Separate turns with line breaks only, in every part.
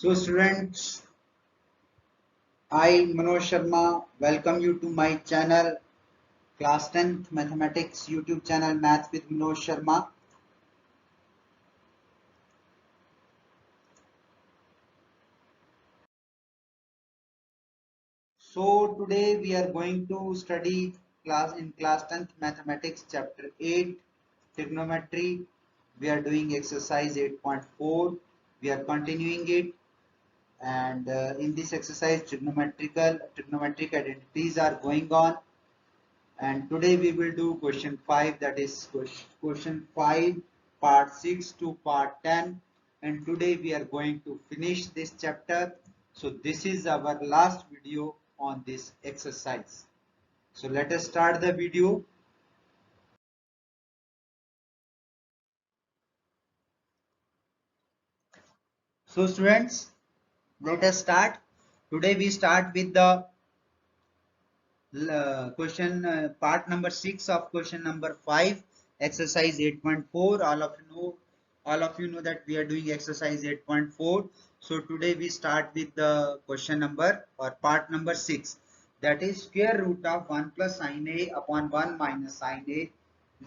So students, I Manoj Sharma welcome you to my channel Class 10th Mathematics YouTube channel Math with Manoj Sharma. So today we are going to study class 10th Mathematics chapter 8 trigonometry. We are doing exercise 8.4. We are continuing it, and in this exercise trigonometric identities are going on. And today we will do question 5, that is question 5 part 6 to part 10, and today we are going to finish this chapter. So this is our last video on this exercise. So let us start the video. So students, let us start. Today we start with the question part number 6 of question number 5 exercise 8.4. All of you know that we are doing exercise 8.4. So today we start with the question number or part number 6, that is square root of 1 plus sin a upon 1 minus sin a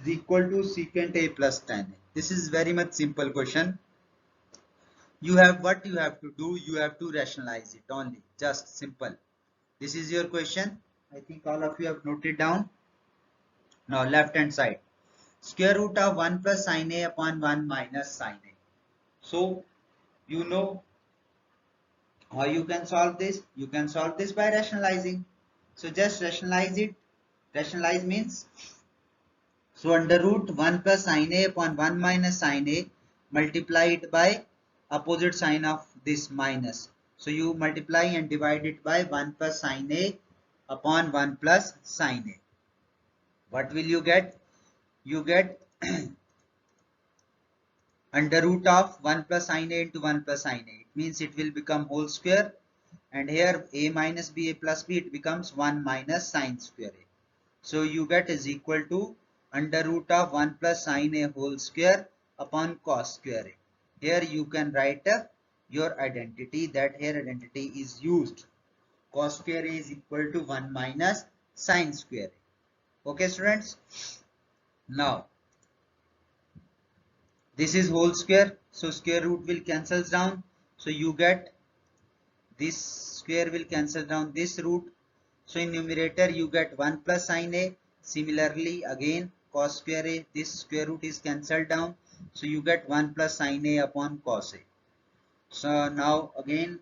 is equal to secant a plus tan a. This is very much simple question. What you have to do, you have to rationalize it only, just simple. This is your question. I think all of you have noted down. Now left hand side. Square root of 1 plus sin a upon 1 minus sin a. So you know how you can solve this. You can solve this by rationalizing. So just rationalize it. Rationalize means, so under root 1 plus sin a upon 1 minus sin a, multiply it by opposite sign of this minus. So you multiply and divide it by 1 plus sin a upon 1 plus sin a. What will you get? You get under root of 1 plus sin a into 1 plus sin a. It means it will become whole square, and here a minus b a plus b, it becomes 1 minus sin square a. So you get is equal to under root of 1 plus sin a whole square upon cos square a. Here you can write your identity, that here identity is used. Cos square a is equal to 1 minus sin square a. Okay students? Now this is whole square, so square root will cancel down. So you get this square will cancel down this root. So in numerator you get 1 plus sin a. Similarly again cos square a, this square root is cancelled down. So you get 1 plus sin a upon cos a. So now again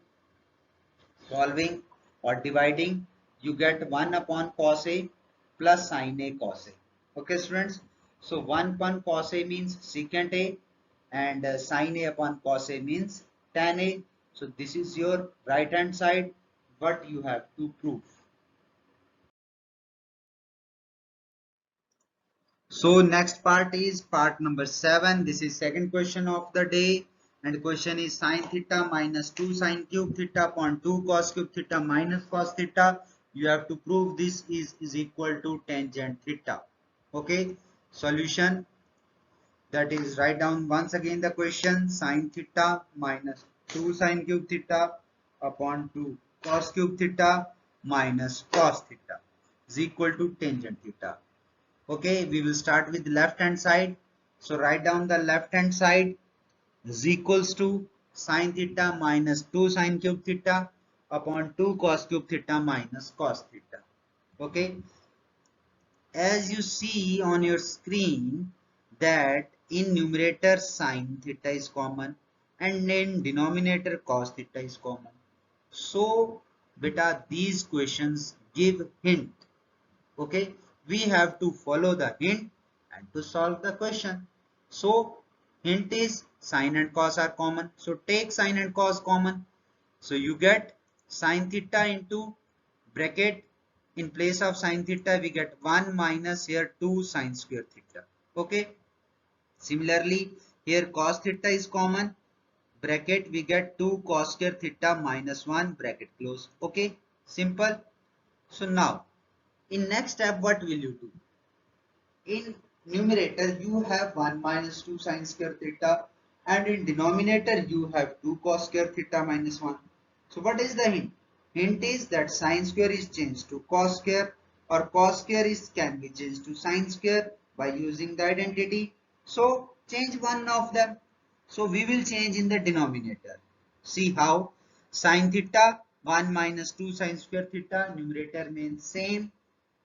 solving or dividing, you get 1 upon cos a plus sin a cos a. Okay students? So 1 upon cos a means secant a, and sin a upon cos a means tan a. So this is your right hand side, what you have to prove. So next part is part number 7. This is second question of the day, and the question is sin theta minus 2 sin cube theta upon 2 cos cube theta minus cos theta. You have to prove this is equal to tangent theta. Okay, solution, that is write down once again the question: sin theta minus 2 sin cube theta upon 2 cos cube theta minus cos theta is equal to tangent theta. Okay, we will start with left hand side. So write down the left hand side is equals to sin theta minus 2 sin cube theta upon 2 cos cube theta minus cos theta. Okay, as you see on your screen that in numerator sin theta is common and in denominator cos theta is common. So beta, these questions give hint. Okay, we have to follow the hint and to solve the question. So hint is sin and cos are common, so take sin and cos common. So you get sin theta into bracket, in place of sin theta we get 1 minus here 2 sin square theta. Okay, similarly here cos theta is common, bracket we get 2 cos square theta minus 1 bracket close. Okay, simple. So now in next step what will you do? In numerator you have 1 minus 2 sin square theta, and in denominator you have 2 cos square theta minus 1. So what is the hint? Hint is that sine square is changed to cos square, or cos square is can be changed to sine square by using the identity. So change one of them. So we will change in the denominator. See how? Sine theta 1 minus 2 sine square theta, numerator remains same,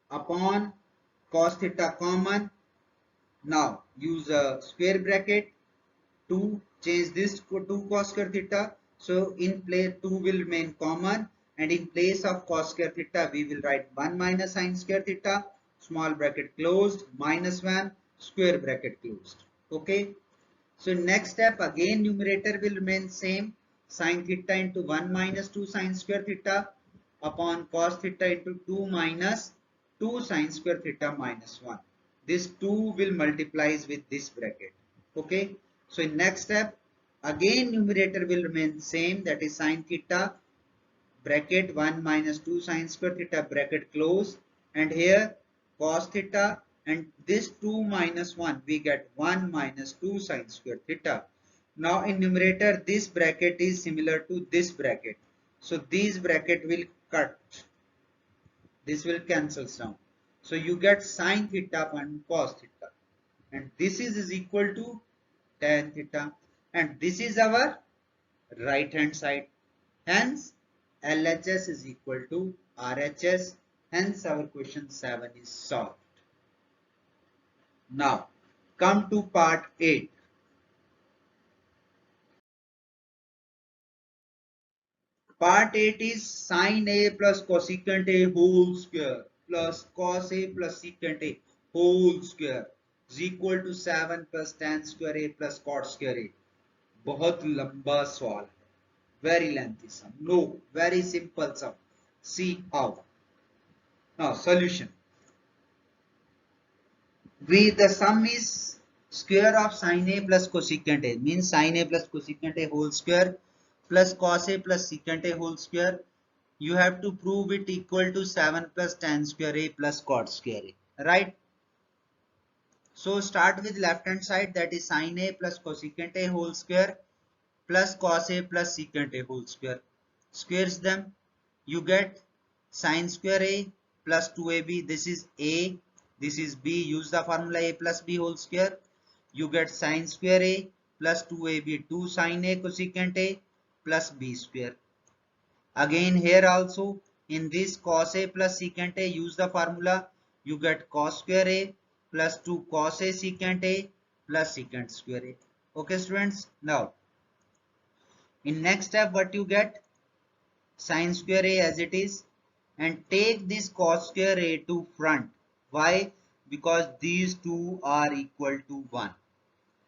upon cos theta common. Now use a square bracket to change this to 2 cos square theta. So in place 2 will remain common, and in place of cos square theta we will write 1 minus sine square theta, small bracket closed, minus 1, square bracket closed. Okay. So next step, again numerator will remain same, sine theta into 1 minus 2 sine square theta upon cos theta into 2 minus 2 sine square theta minus 1. This 2 will multiplies with this bracket. Okay. So in next step, again numerator will remain same, that is sine theta bracket 1 minus 2 sine square theta bracket close, and here cos theta, and this 2 minus 1 we get 1 minus 2 sine square theta. Now in numerator this bracket is similar to this bracket, so these bracket will cut, this will cancel down, so you get sine theta and cos theta, and this is equal to tan theta, and this is our right hand side. Hence, LHS is equal to RHS. Hence, our question 7 is solved. Now, come to part 8. Part 8 is sin A plus cosecant A whole square plus cos A plus secant A whole square is equal to 7 plus tan square A plus cot square A. बहुत लंबा सवाल है, very lengthy sum. No, very simple sum. See how. Now solution. The sum is square of sin A plus cosecant A, means sin A plus cosecant A whole square plus cos A plus secant A whole square. You have to prove it equal to 7 plus tan square A plus cot square A, right? So start with left hand side, that is sin A plus cosecant A whole square plus cos A plus secant A whole square. Squares them, you get sin square A plus 2ab, this is A, this is B, use the formula A plus B whole square, you get sin square A plus 2ab, 2 sin A cosecant A plus B square. Again here also in this cos A plus secant A, use the formula, you get cos square A plus 2 cos A secant A plus secant square A. Okay students, now in next step what you get, sin square A as it is, and take this cos square A to front. Why? Because these two are equal to 1.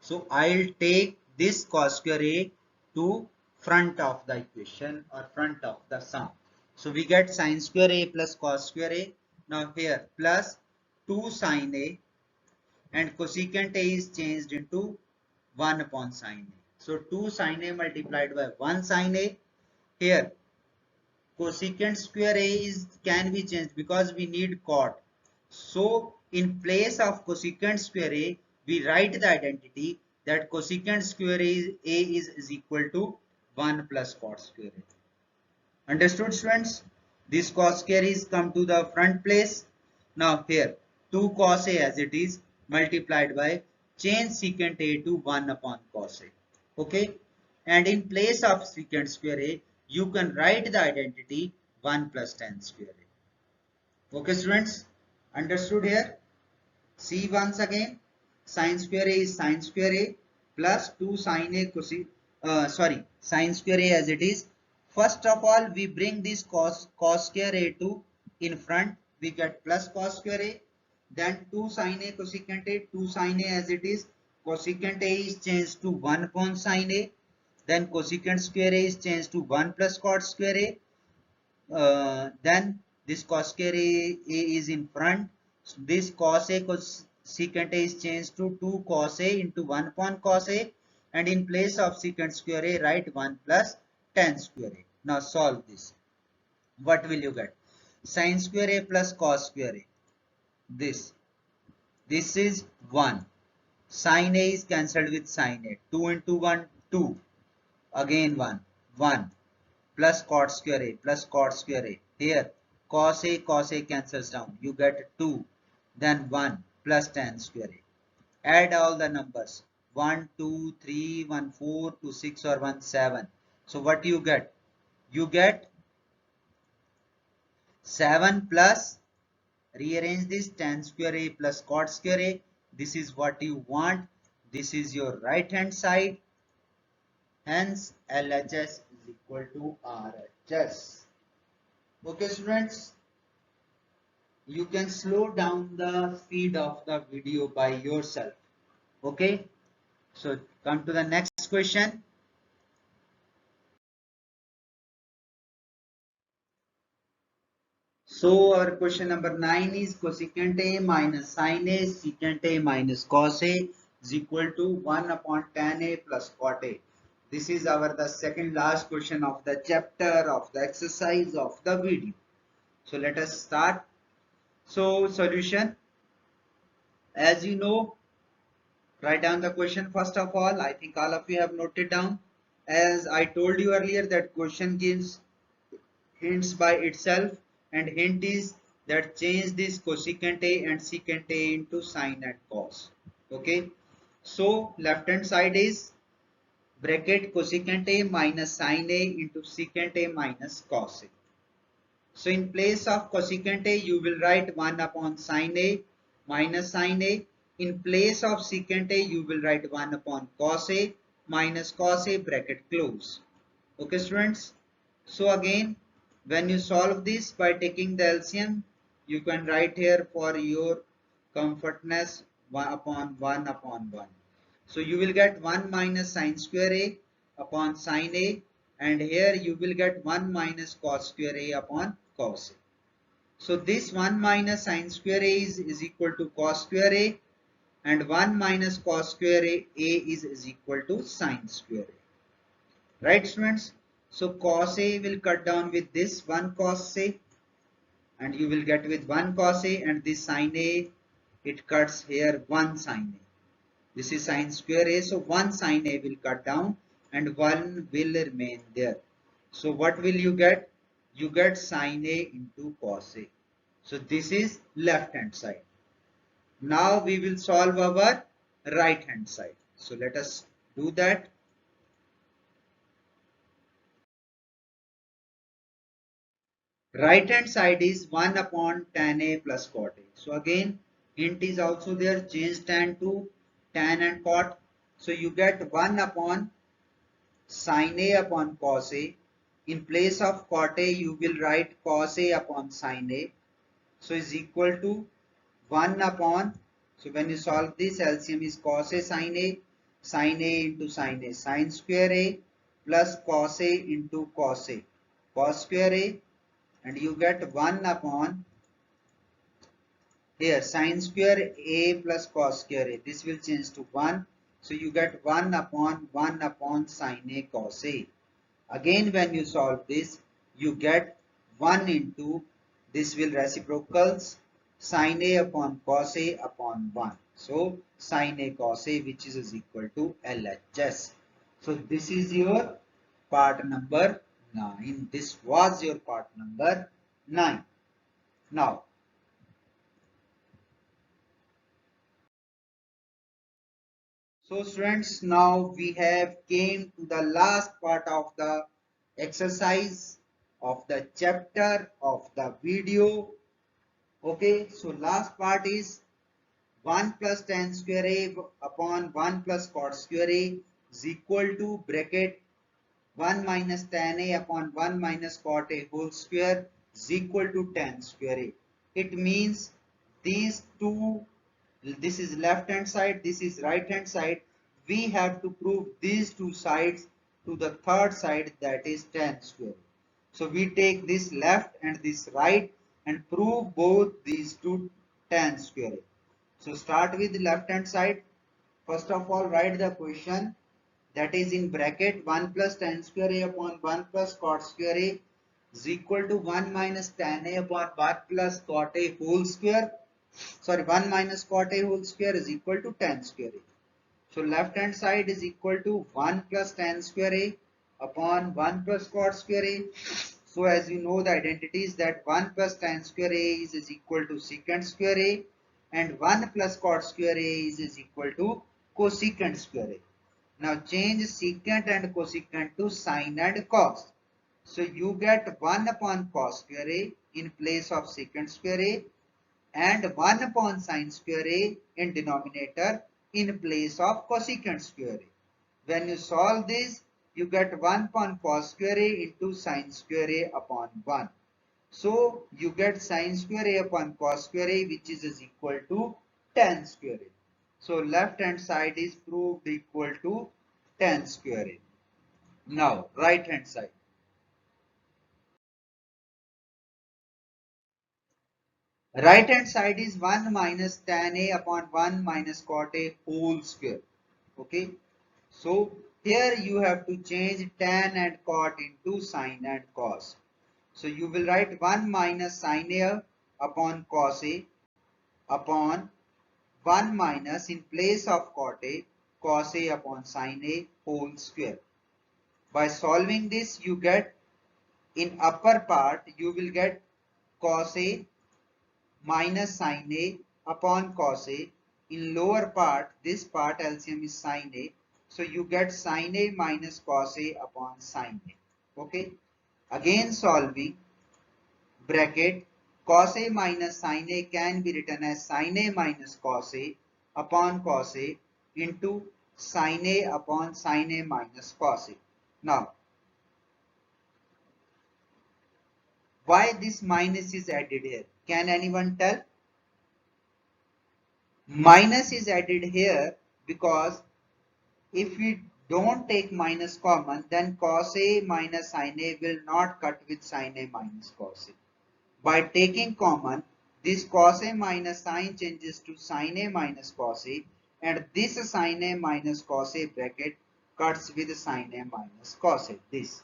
So I'll take this cos square A to front of the equation or front of the sum. So we get sin square A plus cos square A. Now here plus 2 sin A, and cosecant A is changed into 1 upon sin A. So 2 sin A multiplied by 1 sin A. Here cosecant square A is can be changed because we need cot. So in place of cosecant square A, we write the identity that cosecant square A is equal to 1 plus cot square A. Understood students? This cos square is come to the front place. Now here 2 cos A as it is multiplied by change secant A to 1 upon cos A. Okay, and in place of secant square A you can write the identity 1 plus tan square A. Okay students, understood here? See once again, sin square A is sin square A plus 2 sin A sin square A as it is. First of all we bring this cos square A to in front, we get plus cos square A, then 2 sin A cosecant A, 2 sin A as it is, cosecant A is changed to 1 upon sin A, then cosecant square A is changed to 1 plus cot square A, then this cos square A is in front, so this cos A secant A is changed to 2 cos A into 1 upon cos A, and in place of secant square A write 1 plus tan square A. Now solve this. What will you get? Sin square A plus cos square A. This is 1. Sin A is cancelled with sin A. 2 into 1, 2. Again 1, 1. Plus cot square A, plus cot square A. Here, cos A cancels down. You get 2. Then 1 plus tan square A. Add all the numbers. 1, 2, 3, 1, 4, 2, 6 or 1, 7. So what you get? You get 7 plus, rearrange this, tan square A plus cot square A. This is what you want. This is your right hand side. Hence LHS is equal to RHS. Okay students, you can slow down the speed of the video by yourself. Okay, so come to the next question. So our question number 9 is cosecant A minus sin A secant A minus cos A is equal to 1 upon tan A plus cot A. This is our the second last question of the chapter of the exercise of the video. So let us start. So solution, as you know, write down the question first of all. I think all of you have noted down. As I told you earlier that question gives hints by itself, and hint is that change this cosecant A and secant A into sine and cos. Okay. So left hand side is bracket cosecant A minus sine A into secant A minus cos A. So in place of cosecant A, you will write 1 upon sine A minus sine A. In place of secant A, you will write 1 upon cos A minus cos A, bracket close. Okay students. So again, when you solve this by taking the LCM, you can write here for your comfortness 1 upon 1 upon 1. So you will get 1 minus sine square A upon sine A, and here you will get 1 minus cos square A upon cos A. So this 1 minus sine square A is equal to cos square A, and 1 minus cos square A is equal to sine square A. Right students? So cos A will cut down with this 1 cos A, and you will get with 1 cos A, and this sine A, it cuts here 1 sine A. This is sine square A, so 1 sine A will cut down and 1 will remain there. So what will you get? You get sine A into cos A. So this is left hand side. Now we will solve our right hand side. So let us do that. Right hand side is 1 upon tan A plus cot A. So again, hint is also there. Change tan to tan and cot. So you get 1 upon sin A upon cos A. In place of cot A, you will write cos A upon sin A. So is equal to 1 upon, so when you solve this, LCM is cos A sin A, sin A into sin A, sin square A plus cos A into cos A, cos square A, and you get 1 upon, here sin square A plus cos square A, this will change to 1. So you get 1 upon sin A cos A. Again when you solve this, you get 1 into, this will reciprocals, sin A upon cos A upon 1. So sin A cos A, which is equal to LHS. So this is your part number 9. This was your part number 9. Now, so students, now we have came to the last part of the exercise of the chapter of the video. Okay, so last part is 1 plus tan square A upon 1 plus cot square A is equal to bracket 1 minus tan A upon 1 minus cot A whole square is equal to tan square A. It means these two, this is left hand side, this is right hand side. We have to prove these two sides to the third side, that is tan square. So we take this left and this right and prove both these two tan square. So start with left hand side. First of all, write the question, that is in bracket 1 plus tan square A upon 1 plus cot square A is equal to 1 minus tan A upon 1 plus cot A whole square. Sorry, 1 minus cot A whole square is equal to tan square A. So left hand side is equal to 1 plus tan square a upon 1 plus cot square a. So as you know the identities that 1 plus tan square a is equal to secant square a and 1 plus cot square a is equal to cosecant square a. Now change secant and cosecant to sine and cos. So you get 1 upon cos square a in place of secant square a and 1 upon sine square a in denominator in place of cosecant square a. When you solve this, you get 1 upon cos square a into sine square a upon 1. So you get sine square a upon cos square a, which is equal to tan square a. So left hand side is proved equal to tan square a. Now right hand side. Right hand side is 1 minus tan a upon 1 minus cot a whole square. Okay. So here you have to change tan and cot into sine and cos. So you will write 1 minus sine a upon cos a upon 1 minus in place of cot a cos a upon sine a whole square. By solving this you get in upper part you will get cos a minus sine a upon cos a. In lower part, this part LCM is sine a. So you get sine a minus cos a upon sine a. Okay. Again solving bracket cos a minus sine a can be written as sine a minus cos a upon cos a into sine a upon sine a minus cos a. Now, why this minus is added here? Can anyone tell? Minus is added here because if we don't take minus common, then cos A minus sin A will not cut with sin A minus cos A. By taking common, this cos A minus sin changes to sin A minus cos A, and this sin A minus cos A bracket cuts with sin A minus cos A. This.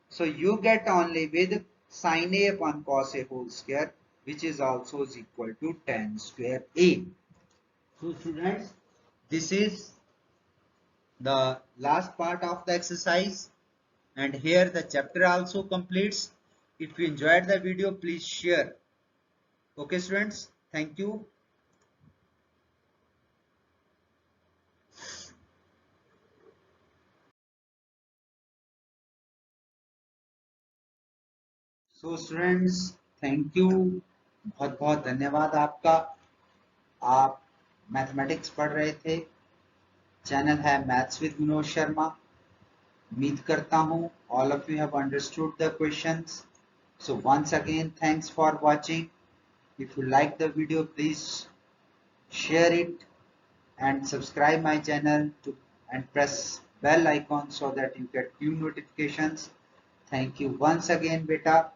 So you get only with sin A upon cos A whole square, which is also is equal to tan square A. So students, this is the last part of the exercise, and here the chapter also completes. If you enjoyed the video, please share. Okay students, thank you. So students, thank you. बहुत बहुत धन्यवाद आपका. आप mathematics पढ़ रहे थे. Channel है maths with Manoj Sharma. उम्मीद करता हूँ all of you have understood the questions. So once again, thanks for watching. If you like the video, please share it and subscribe my channel and press bell icon so that you get new notifications. Thank you once again, beta.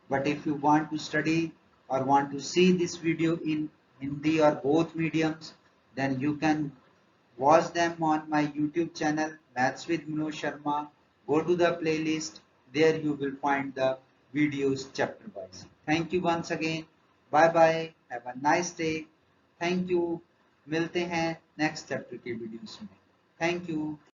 But if you want to study or want to see this video in Hindi or both mediums, then you can watch them on my YouTube channel Maths with Manoj Sharma. Go to the playlist. There you will find the videos chapter wise. Thank you once again. Bye bye. Have a nice day. Thank you. मिलते हैं next chapter के videos में. Thank you.